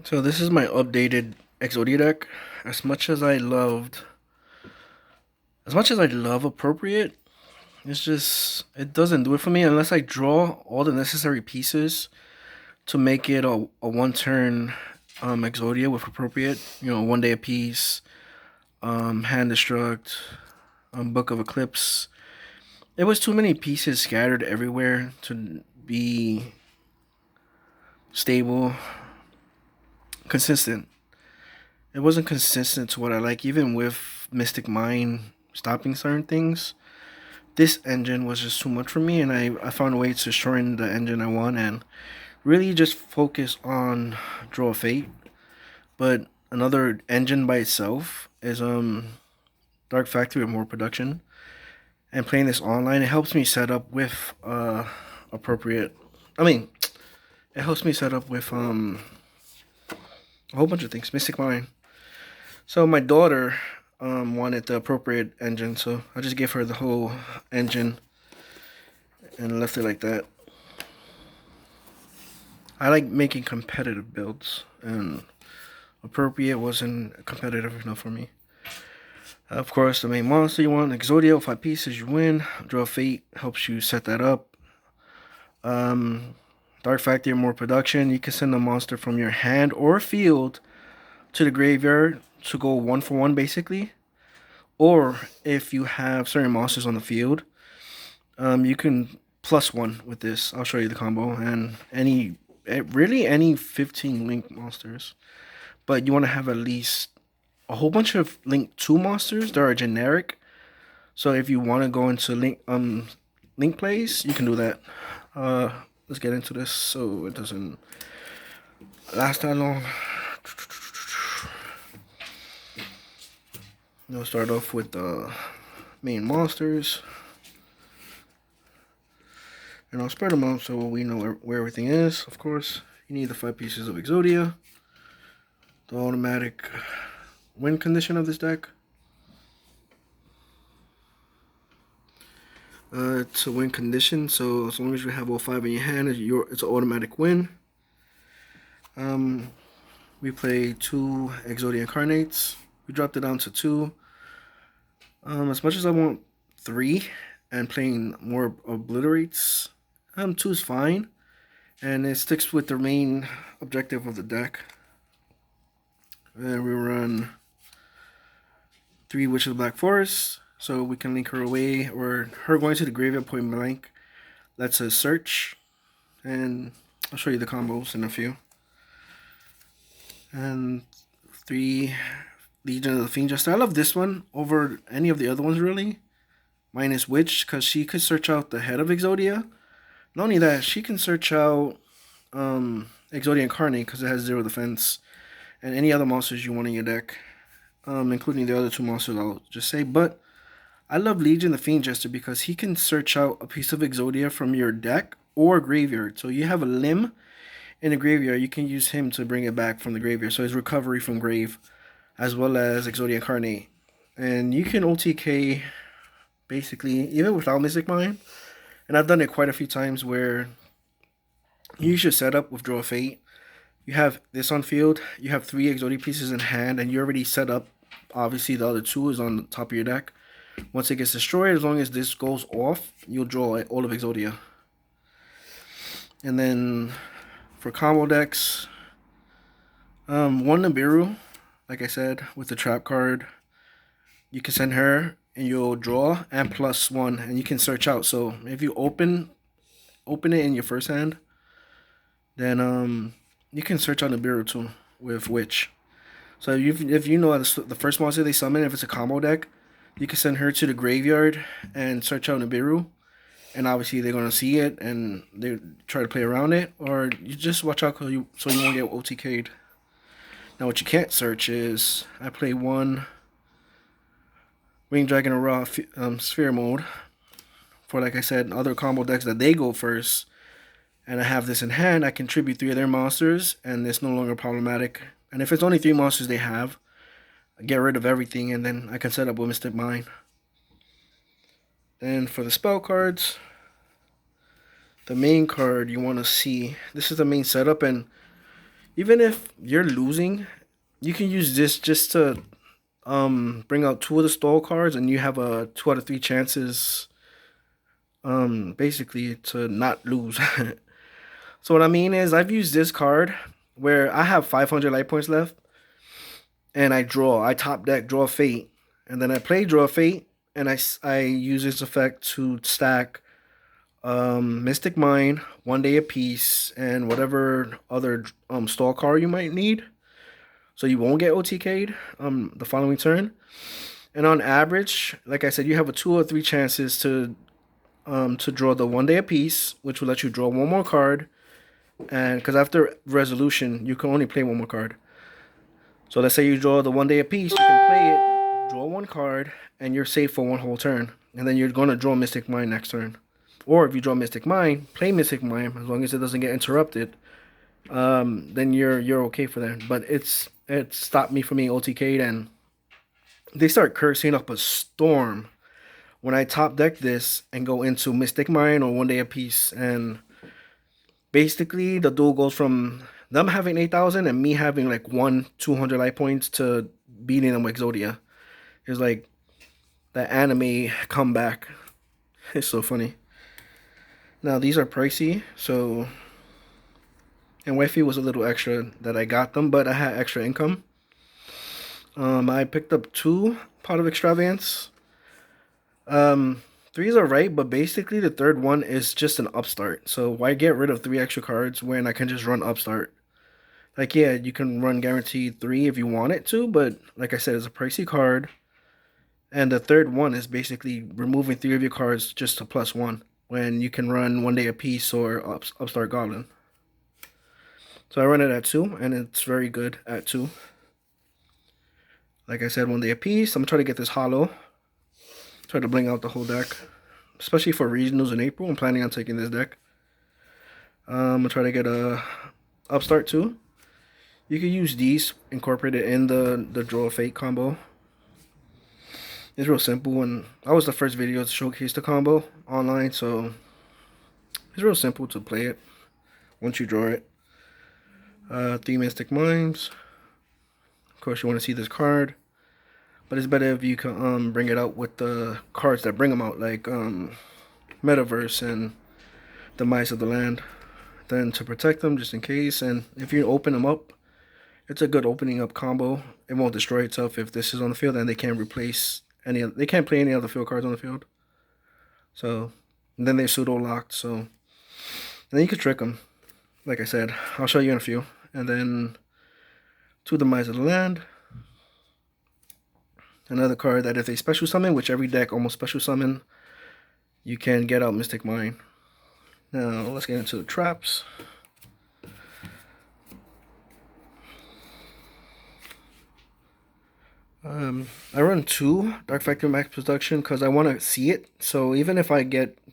So this is my updated Exodia deck. As much as I loved, as much as I love appropriate, it doesn't do it for me unless I draw all the necessary pieces to make it a one turn Exodia with appropriate. You know, 1 day a piece, hand destruct, Book of Eclipse. It was too many pieces scattered everywhere to be stable, consistent. It wasn't consistent to what I like, even with Mystic Mind stopping certain things. This engine was just too much for me, and I found a way to shorten the engine I want and really just focus on Draw of Fate. But another engine by itself is Dark Factory with more production. And playing this online, it helps me set up with appropriate. I mean, it helps me set up with a whole bunch of things. Mystic Mind. So my daughter wanted the appropriate engine, so I just gave her the whole engine and left it like that. I like making competitive builds, and appropriate wasn't competitive enough for me. Of course, the main monster you want, Exodia, 5 pieces, you win. Draw Fate helps you set that up. Um, Dark Factory, more production. You can send a monster from your hand or field to the graveyard to go 1 for 1, basically. Or if you have certain monsters on the field, you can +1 with this. I'll show you the combo and really any 15 link monsters. But you want to have at least a whole bunch of link 2 monsters that are generic. So if you want to go into link plays, you can do that. Let's get into this so it doesn't last that long. We'll start off with the main monsters. And I'll spread them out so we know where everything is. Of course, you need the 5 pieces of Exodia. The automatic win condition of this deck. It's a win condition, so as long as you have all 5 in your hand, it's an automatic win. We play 2 Exodia Incarnates. We dropped it down to 2. As much as I want 3 and playing more obliterates, 2 is fine. And it sticks with the main objective of the deck. And we run 3 Witch of the Black Forest, so we can link her away, or her going to the graveyard point blank lets us search. And I'll show you the combos in a few. And 3 Legion of the Fiend Jester. I love this one over any of the other ones, really. Minus Witch, because she could search out the head of Exodia. Not only that, she can search out Exodia Incarnate because it has 0 defense. And any other monsters you want in your deck. Including the other 2 monsters I'll just say. But I love Legion the Fiend Jester because he can search out a piece of Exodia from your deck or graveyard. So you have a limb in the graveyard, you can use him to bring it back from the graveyard. So his recovery from grave, as well as Exodia Incarnate. And you can OTK basically, even without Mystic Mind. And I've done it quite a few times where you use your setup with Draw Fate. You have this on field, you have 3 Exodia pieces in hand, and you already set up, obviously the other 2 is on the top of your deck. Once it gets destroyed, as long as this goes off, you'll draw all of Exodia. And then for combo decks, 1 Nibiru, like I said, with the trap card. You can send her and you'll draw and +1, and you can search out. So if you open it in your first hand, then you can search out Nibiru too with Witch. So if you know the first monster they summon, if it's a combo deck, you can send her to the graveyard and search out Nibiru. And obviously they're gonna see it and they try to play around it, or you just watch out so you won't get OTK'd. Now what you can't search is I play 1 Winged Dragon of Raw Sphere mode for, like I said, other combo decks that they go first, and I have this in hand. I contribute 3 of their monsters, and it's no longer problematic. And if it's only 3 monsters they have, I get rid of everything, and then I can set up with Mystic Mind. Then for the spell cards, the main card you want to see, this is the main setup, and Even if you're losing, you can use this just to bring out 2 of the stall cards, and you have a 2 out of 3 chances basically to not lose. So what I mean is I've used this card where I have 500 life points left, and I top deck draw fate, and then I play draw fate, and I use this effect to stack Mystic Mine, 1 day apiece, and whatever other stall card you might need. So you won't get OTK'd the following turn. And on average, like I said, you have a 2 or 3 chances to draw the 1 day apiece, which will let you draw 1 more card. And because after resolution, you can only play 1 more card. So let's say you draw the 1 day apiece, you can play it, draw 1 card, and you're safe for 1 whole turn. And then you're gonna draw Mystic Mine next turn. Or if you draw Mystic Mine, play Mystic Mine as long as it doesn't get interrupted. Then you're okay for that. But it stopped me from being OTK'd, and they start cursing up a storm when I top deck this and go into Mystic Mine or 1 day apiece. And basically the duel goes from them having 8,000 and me having like 200 life points to beating them with Exodia. It's like that anime comeback. It's so funny. Now these are pricey, so and Wi-Fi was a little extra that I got them, but I had extra income. I picked up 2 Pot of Extravagance. 3's are right, but basically the third one is just an upstart. So why get rid of 3 extra cards when I can just run upstart? Like, yeah, you can run guaranteed 3 if you want it to, but like I said, it's a pricey card. And the third one is basically removing 3 of your cards just to +1 when you can run 1 day apiece or upstart Goblin. So I run it at 2, and it's very good at 2. Like I said, 1 day apiece. I'm gonna try to get this hollow. Try to bling out the whole deck, especially for regionals in April. I'm planning on taking this deck. I'm gonna try to get a upstart too. You can use these incorporated in the draw fate combo. It's real simple, and I was the first video to showcase the combo online, so it's real simple to play it once you draw it. 3 Mystic Mines. Of course, you want to see this card, but it's better if you can bring it out with the cards that bring them out, like Metaverse and Demise of the Land, then to protect them just in case. And if you open them up, it's a good opening up combo. It won't destroy itself if this is on the field, and they can't replace they can't play any other field cards on the field. So and then they're pseudo locked. So and then you can trick them. Like I said, I'll show you in a few. And then 2 Demise of the Land. Another card that if they special summon, which every deck almost special summon, you can get out Mystic Mine. Now let's get into the traps. I run 2 Dark Factor Max Production because I want to see it. So even if I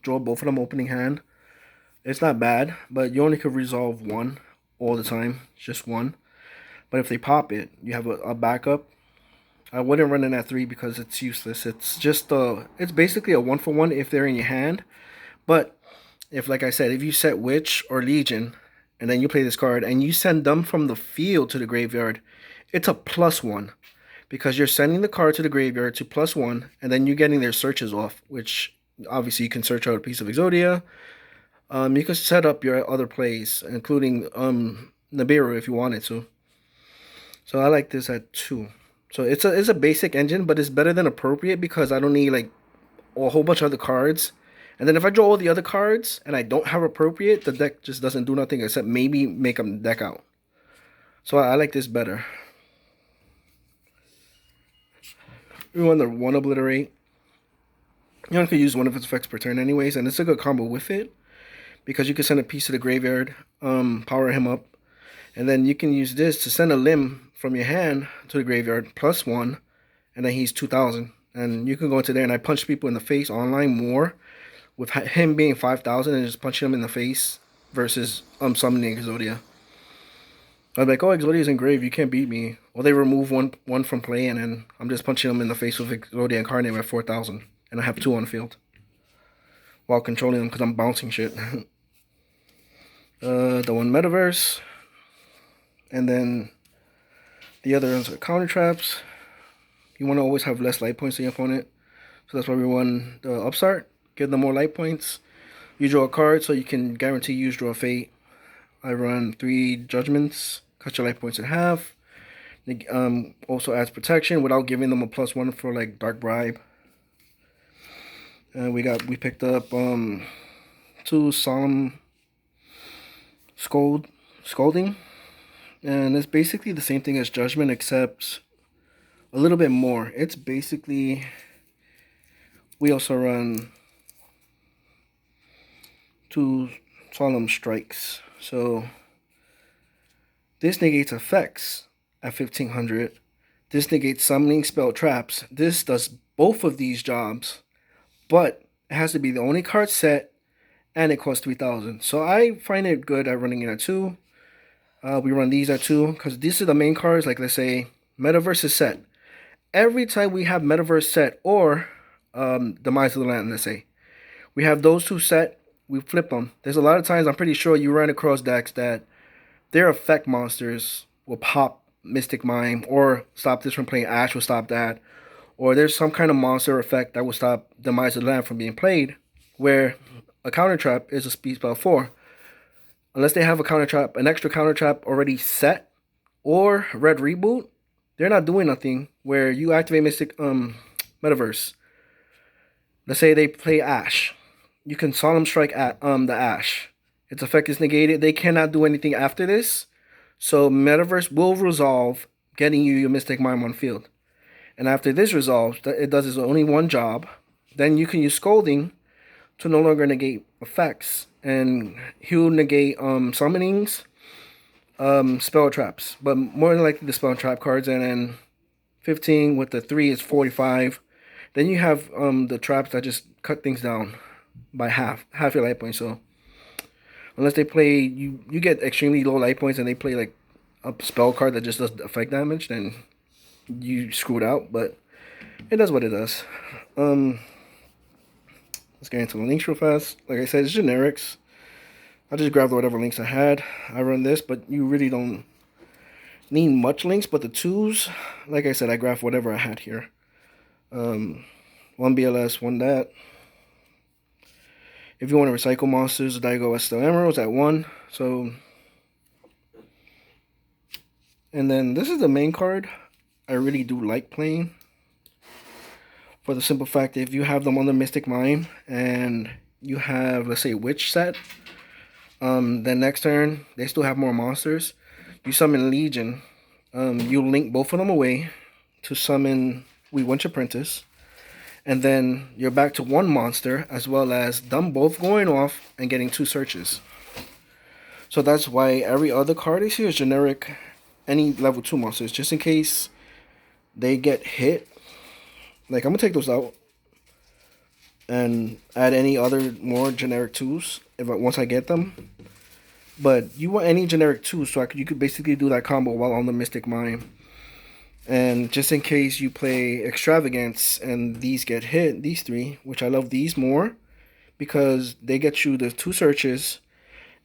draw both of them opening hand, it's not bad. But you only could resolve 1 all the time, just 1. But if they pop it, you have a backup. I wouldn't run it at 3 because it's useless. It's just it's basically a 1-for-1 if they're in your hand. But if, like I said, if you set Witch or Legion, and then you play this card, and you send them from the field to the graveyard, it's a +1. Because you're sending the card to the graveyard to +1, and then you're getting their searches off, which obviously you can search out a piece of Exodia. You can set up your other plays, including Nibiru if you wanted to. So I like this at 2. So it's a basic engine, but it's better than appropriate because I don't need like a whole bunch of other cards. And then if I draw all the other cards and I don't have appropriate, the deck just doesn't do nothing except maybe make them deck out. So I like this better. We want the 1 Obliterate. You know, could use 1 of its effects per turn anyways, and it's a good combo with it because you can send a piece to the graveyard, power him up, and then you can use this to send a limb from your hand to the graveyard +1, and then he's 2,000. And you can go into there, and I punch people in the face online more with him being 5,000 and just punching him in the face versus summoning Exodia. I'm like, oh, Exodia's engraved, you can't beat me. Well, they remove one from play, and then I'm just punching them in the face with Exodia Incarnate at 4,000. And I have 2 on the field. While controlling them because I'm bouncing shit. The 1 Metaverse. And then the other ones are counter traps. You want to always have less life points than your opponent. So that's why we run the upstart. Give them more life points. You draw a card so you can guarantee use draw a fate. I run 3 judgments. Cut your life points in half. Also adds protection without giving them a +1 for like Dark Bribe. And we picked up 2 Solemn Scolding. And it's basically the same thing as Judgment, except a little bit more. It's basically, we also run 2 Solemn Strikes. So this negates effects at 1500. This negates summoning spell traps. This does both of these jobs, but it has to be the only card set, and it costs 3000. So I find it good at running it at 2. We run these at 2 because these are the main cards. Like, let's say Metaverse is set. Every time we have Metaverse set or Demise of the Land, let's say, we have those 2 set, we flip them. There's a lot of times, I'm pretty sure you ran across decks that their effect monsters will pop Mystic Mime, or stop this from playing. Ash will stop that. Or there's some kind of monster effect that will stop Demise of the Land from being played, where a counter trap is a speed spell 4. Unless they have a counter trap, an extra counter trap already set, or red reboot, they're not doing nothing. Where you activate Mystic Metaverse. Let's say they play Ash. You can Solemn Strike at the Ash. Its effect is negated. They cannot do anything after this. So Metaverse will resolve getting you your Mystic Mime on field. And after this resolves, it does its only one job. Then you can use Scolding to no longer negate effects. And he'll negate summonings, spell traps. But more than likely the spell trap cards. And then 15 with the 3 is 45. Then you have the traps that just cut things down by half your life points. So unless they play, you get extremely low life points and they play like a spell card that just does effect damage, then you screwed out. But it does what it does. Let's get into the links real fast. Like I said, it's generics. I just grabbed whatever links I had. I run this, but you really don't need much links. But the 2s, like I said, I grabbed whatever I had here. 1 BLS, 1 that. If you want to recycle monsters, Daigo Estel Emeralds at 1. So, and then this is the main card I really do like playing. For the simple fact that if you have them on the Mystic Mime and you have, let's say, Witch set, then next turn they still have more monsters. You summon Legion. You link both of them away to summon Winter Apprentice. And then you're back to 1 monster, as well as them both going off and getting 2 searches. So that's why every other card is here is generic, any level 2 monsters, just in case they get hit. Like, I'm going to take those out and add any other more generic 2s once I get them. But you want any generic 2s, so you could basically do that combo while on the Mystic Mime. And just in case you play Extravagance and these get hit, these 3, which I love these more, because they get you the 2 searches,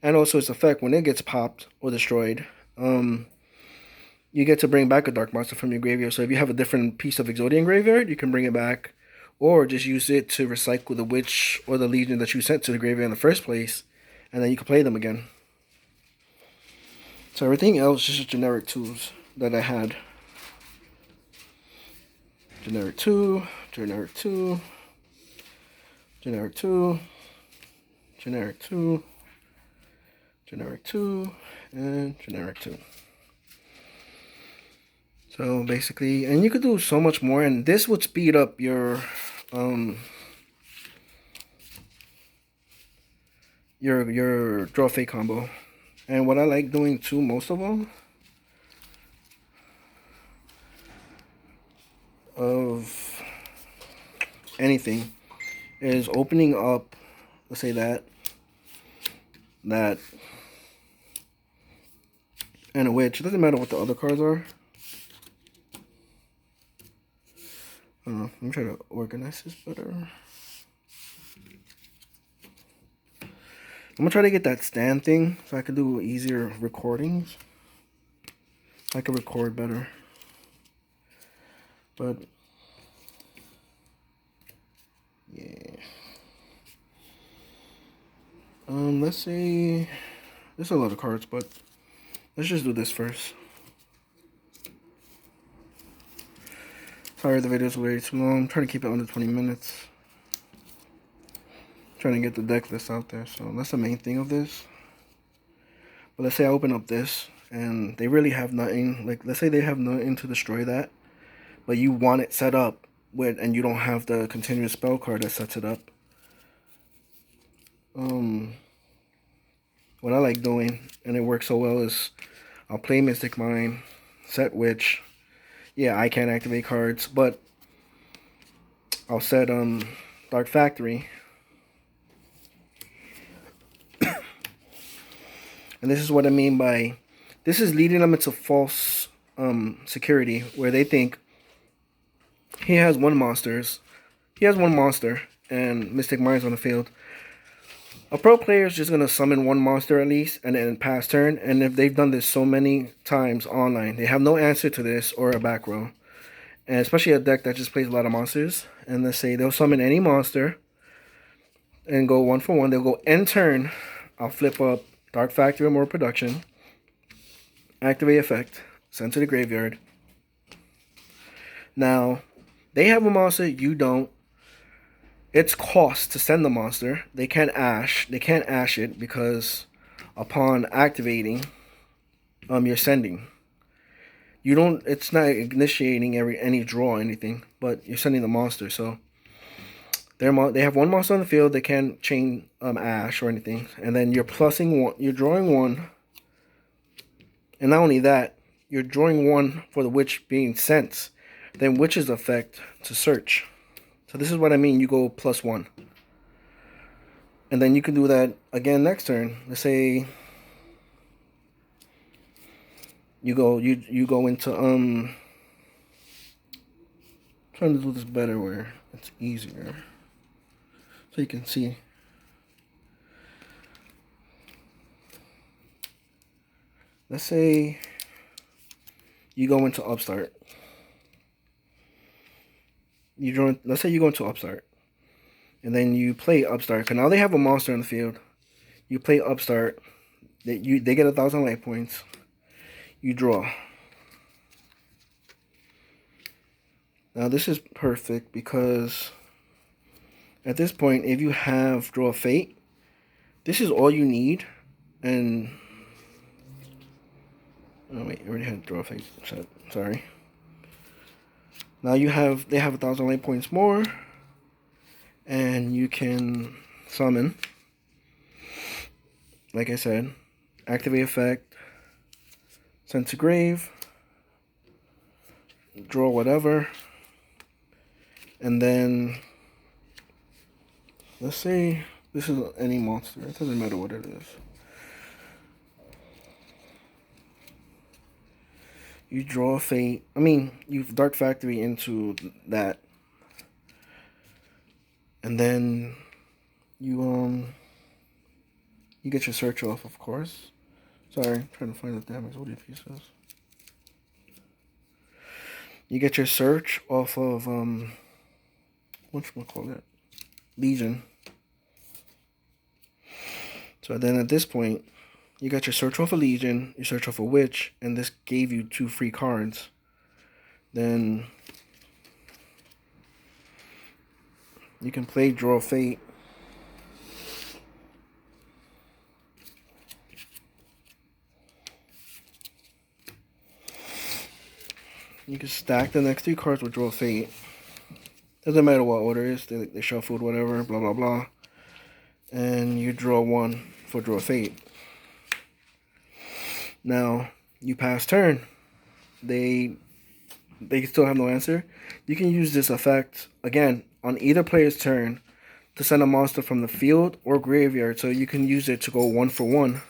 and also its effect when it gets popped or destroyed, you get to bring back a dark monster from your graveyard. So if you have a different piece of Exodia graveyard, you can bring it back, or just use it to recycle the Witch or the Legion that you sent to the graveyard in the first place, and then you can play them again. So everything else is just generic 2s that I had. Generic 2, generic 2, generic 2, generic 2, generic 2, and generic 2. So basically, and you could do so much more, and this would speed up your draw fate combo. And what I like doing too, most of them, of anything, is opening up, let's say that, and a Witch. It doesn't matter what the other cards are. Let me try to organize this better. I'm gonna try to get that stand thing so I can do easier recordings. I could record better. But yeah. Let's say there's a lot of cards, but let's just do this first. Sorry the video's way too long. I'm trying to keep it under 20 minutes. Trying to get the deck list out there, so that's the main thing of this. But let's say I open up this and they really have nothing. Like, let's say they have nothing to destroy that, but you want it set up with, and you don't have the continuous spell card that sets it up. What I like doing, and it works so well, is I'll play Mystic Mine, set Witch. Yeah, I can't activate cards, but I'll set Dark Factory. And this is what I mean by, this is leading them into false security, where they think he has one monster and Mystic Mine's on the field. A pro player is just going to summon one monster at least and then pass turn. And if they've done this so many times online, they have no answer to this or a back row. And especially a deck that just plays a lot of monsters. And let's say they'll summon any monster and go 1 for 1. They'll go end turn. I'll flip up Dark Factory or more production. Activate effect. Send to the graveyard. Now, they have a monster, you don't. It's cost to send the monster. They can't ash it because upon activating, you're sending. You don't. It's not initiating any draw or anything, but you're sending the monster. So they have one monster on the field. They can't chain ash or anything, and then you're plussing one. You're drawing one, and not only that, you're drawing one for the witch being sent. Then witch's effect to search. So this is what I mean. You go +1. And then you can do that again next turn. Let's say you go into trying to do this better where it's easier. So you can see. Let's say you go into Upstart. Let's say you go into Upstart, and then you play Upstart. Cause now they have a monster in the field. You play Upstart. They get 1,000 life points. You draw. Now this is perfect because at this point, if you have Draw Fate, this is all you need. And oh wait, you already had Draw Fate set. Sorry. Now they have 1,000 life points more, and you can summon. Like I said, activate effect, send to grave, draw whatever, and then let's say this is any monster. It doesn't matter what it is. You draw a fate. I mean, you Dark Factory into that, and then you get your search off, of course. Sorry, I'm trying to find the damn Exodia pieces. You get your search off of whatchamacallit, Legion. So then at this point, you got your search off a Legion, you search off a Witch, and this gave you 2 free cards. Then you can play Draw Fate. You can stack the next 3 cards with Draw Fate. Doesn't matter what order it is, they shuffled whatever, blah blah blah. And you draw 1 for Draw Fate. Now, you pass turn. They still have no answer. You can use this effect, again, on either player's turn to send a monster from the field or graveyard. So you can use it to go 1 for 1.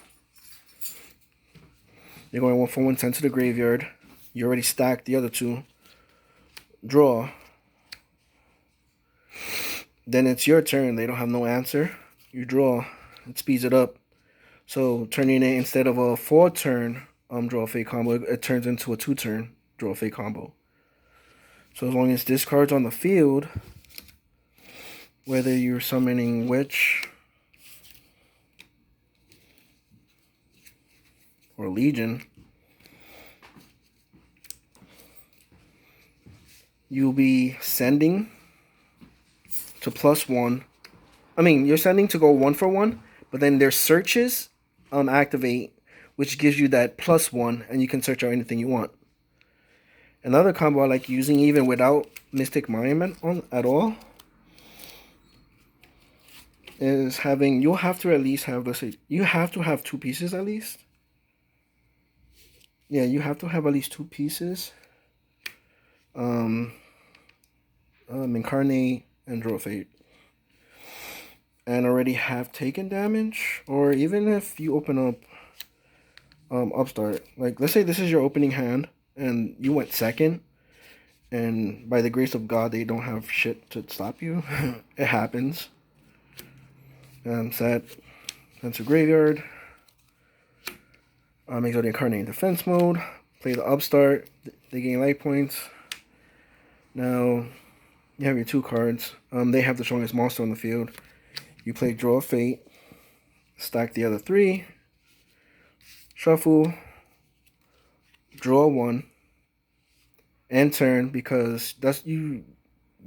You're going 1 for 1, sent to the graveyard. You already stacked the other 2. Draw. Then it's your turn. They don't have no answer. You draw. It speeds it up. So turning it, instead of a 4 turn draw a fate combo, it turns into a 2-turn draw a fate combo. So as long as this card's on the field, whether you're summoning Witch or Legion, you'll be sending to +1. I mean, you're sending to go 1 for 1, but then their searches activate, which gives you that +1, and you can search out anything you want. Another combo I like using even without Mystic Monument on at all is having, you'll have to at least have, let's say, you have to have 2 pieces at least. Yeah, you have to have at least 2 pieces. Incarnate and Draw Fate. And already have taken damage, or even if you open up Upstart, like let's say this is your opening hand and you went second, and by the grace of God they don't have shit to stop you. It happens. Set into graveyard. Exodia Incarnate in defense mode. Play the Upstart. They gain life points. Now you have your 2 cards. They have the strongest monster on the field. You play Draw a Fate. Stack the other 3. Shuffle. Draw 1. End turn, because that's, you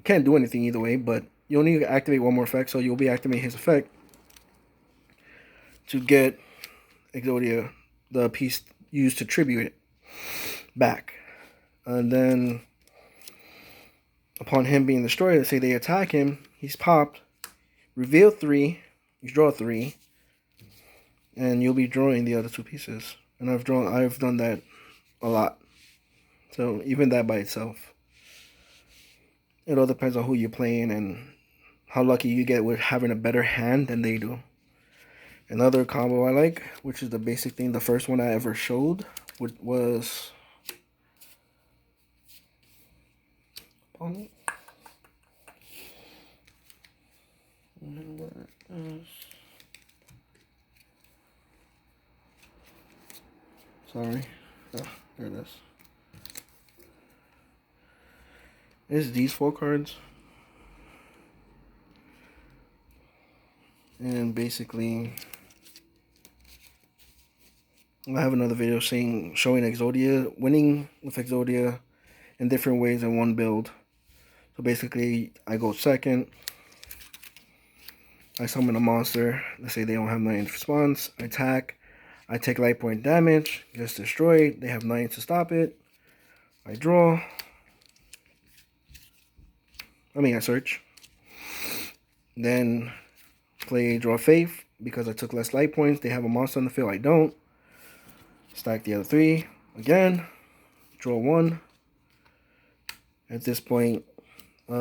can't do anything either way, but you only need to activate 1 more effect, so you'll be activating his effect to get Exodia, the piece used to tribute it, back. And then upon him being destroyed, let's say they attack him, he's popped, reveal 3, you draw 3, and you'll be drawing the other 2 pieces. And I've done that a lot. So even that by itself, it all depends on who you're playing and how lucky you get with having a better hand than they do. Another combo I like, which is the basic thing, the first one I ever showed, was sorry, oh, there it is. It's these 4 cards, and basically I have another video showing Exodia, winning with Exodia in different ways in one build. So basically, I go second, I summon a monster, let's say they don't have 9 response, I attack, I take life point damage, gets destroyed, they have 9 to stop it, I draw, I search, then play Draw Faith, because I took less life points, they have a monster on the field, I don't, stack the other 3, again, draw 1, at this point, you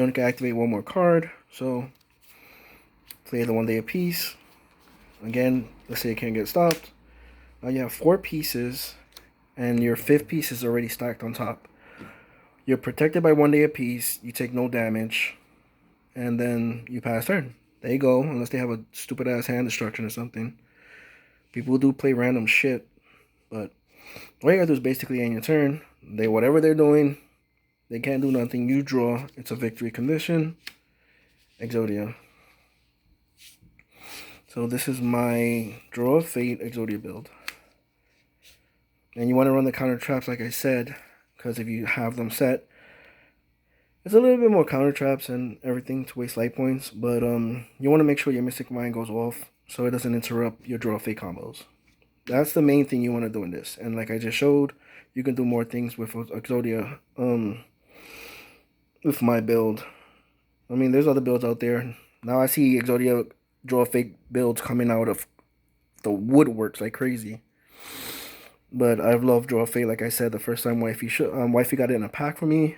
only can activate 1 more card, so play the 1 day apiece, again, let's say it can't get stopped, now you have 4 pieces, and your 5th piece is already stacked on top. You're protected by 1 day apiece, you take no damage, and then you pass turn. There you go, unless they have a stupid ass hand destruction or something. People do play random shit, but all you gotta do is basically end your turn. Whatever they're doing, they can't do nothing. You draw, it's a victory condition. Exodia. So this is my Draw of Fate Exodia build. And you want to run the counter traps like I said, because if you have them set, it's a little bit more counter traps and everything to waste life points, but you want to make sure your Mystic Mind goes off so it doesn't interrupt your Draw of Fate combos. That's the main thing you want to do in this. And like I just showed, you can do more things with Exodia with my build. There's other builds out there. Now I see Exodia Draw of Fate builds coming out of the woodworks like crazy. But I've loved Draw of Fate, like I said, the first time Wifey got it in a pack for me.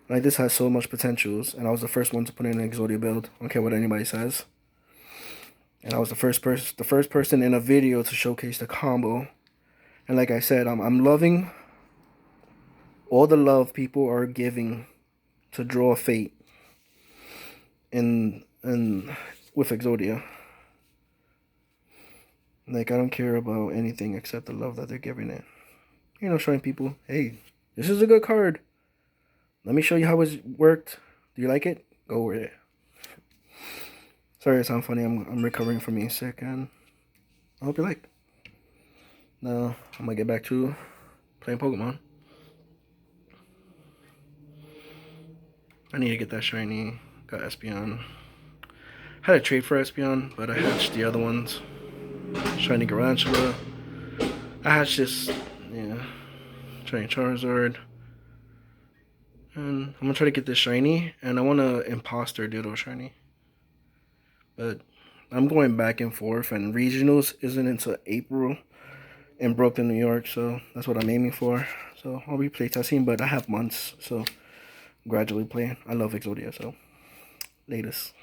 Like, this has so much potentials, and I was the first one to put in an Exodia build. I don't care what anybody says. And I was the first person in a video to showcase the combo. And like I said, I'm loving all the love people are giving to Draw of Fate and with Exodia. Like, I don't care about anything except the love that they're giving it. You know, showing people, hey, this is a good card. Let me show you how it worked. Do you like it? Go with it. Sorry, it sounds funny. I'm recovering from being sick, and I hope you like. Now, I'm gonna get back to playing Pokemon. I need to get that shiny. Got Espeon. Had a trade for Espeon, but I hatched the other ones. Shiny Garantula. I hatched this, yeah, shiny Charizard. And I'm gonna try to get this shiny, and I want a Imposter Ditto shiny. But I'm going back and forth, and regionals isn't until April in Brooklyn, New York, so that's what I'm aiming for. So I'll be playtesting, but I have months, so gradually playing. I love Exodia, so latest.